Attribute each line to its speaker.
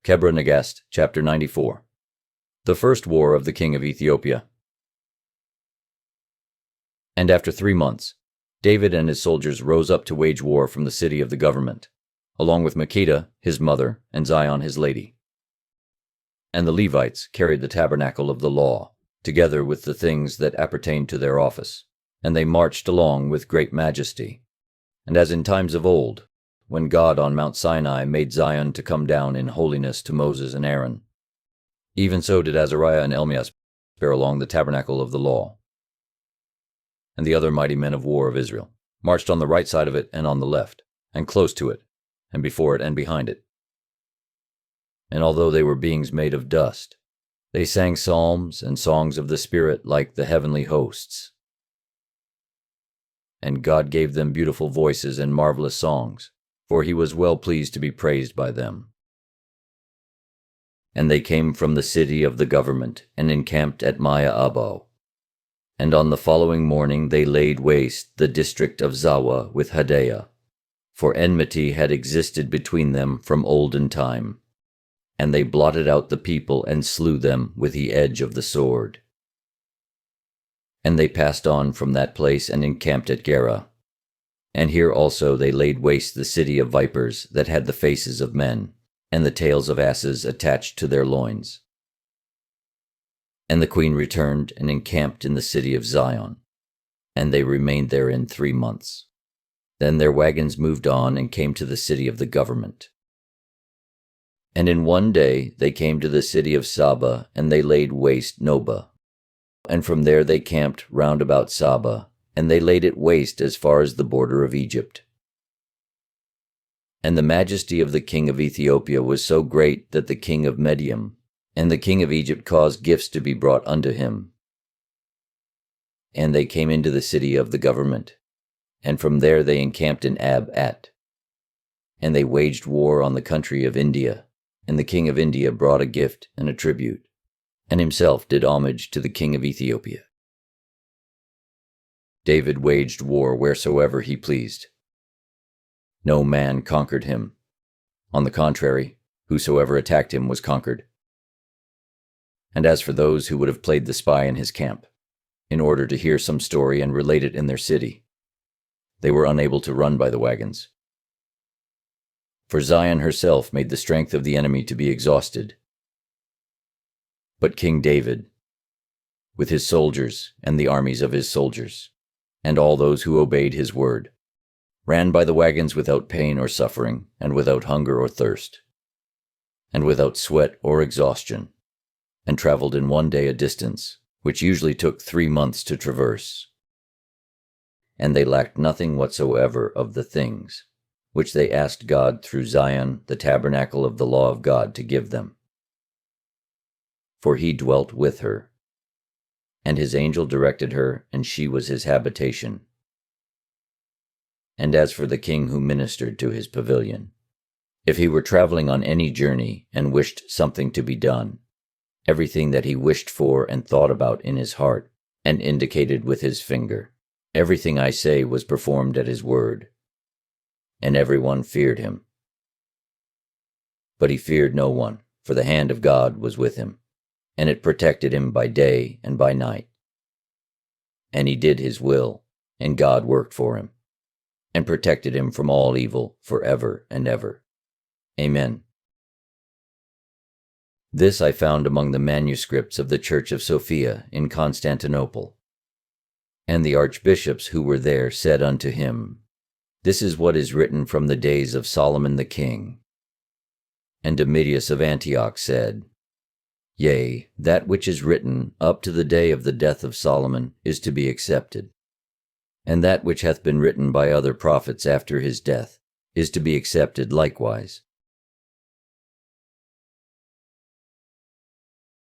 Speaker 1: Kebra Nagast, chapter 94. The first war of the king of Ethiopia. And after 3 months, David and his soldiers rose up to wage war from the city of the government, along with Makeda, his mother, and Zion, his lady. And the Levites carried the tabernacle of the law, together with the things that appertained to their office, and they marched along with great majesty. And as in times of old, when God on Mount Sinai made Zion to come down in holiness to Moses and Aaron, even so did Azariah and Elmias bear along the tabernacle of the law. And the other mighty men of war of Israel marched on the right side of it and on the left, and close to it, and before it and behind it. And although they were beings made of dust, they sang psalms and songs of the Spirit like the heavenly hosts. And God gave them beautiful voices and marvelous songs, for he was well pleased to be praised by them. And they came from the city of the government, and encamped at Maya Abal. And on the following morning they laid waste the district of Zawa with Hadea, for enmity had existed between them from olden time. And they blotted out the people and slew them with the edge of the sword. And they passed on from that place and encamped at Gera. And here also they laid waste the city of vipers that had the faces of men, and the tails of asses attached to their loins. And the queen returned and encamped in the city of Zion, and they remained therein 3 months. Then their wagons moved on and came to the city of the government. And in 1 day they came to the city of Saba, and they laid waste Noba. And from there they camped round about Saba, and they laid it waste as far as the border of Egypt. And the majesty of the king of Ethiopia was so great that the king of Medium and the king of Egypt caused gifts to be brought unto him. And they came into the city of the government, and from there they encamped in Ab-at. And they waged war on the country of India, and the king of India brought a gift and a tribute, and himself did homage to the king of Ethiopia. David waged war wheresoever he pleased. No man conquered him. On the contrary, whosoever attacked him was conquered. And as for those who would have played the spy in his camp, in order to hear some story and relate it in their city, they were unable to run by the wagons. For Zion herself made the strength of the enemy to be exhausted. But King David, with his soldiers and the armies of his soldiers, and all those who obeyed his word, ran by the wagons without pain or suffering, and without hunger or thirst, and without sweat or exhaustion, and traveled in 1 day a distance, which usually took 3 months to traverse. And they lacked nothing whatsoever of the things which they asked God through Zion, the tabernacle of the law of God, to give them. For he dwelt with her, and his angel directed her, and she was his habitation. And as for the king who ministered to his pavilion, if he were traveling on any journey and wished something to be done, everything that he wished for and thought about in his heart, and indicated with his finger, everything I say was performed at his word. And everyone feared him. But he feared no one, for the hand of God was with him, and it protected him by day and by night. And he did his will, and God worked for him, and protected him from all evil forever and ever. Amen. This I found among the manuscripts of the Church of Sophia in Constantinople. And the archbishops who were there said unto him, This is what is written from the days of Solomon the king. And Domitius of Antioch said, Yea, that which is written up to the day of the death of Solomon is to be accepted. And that which hath been written by other prophets after his death is to be accepted likewise.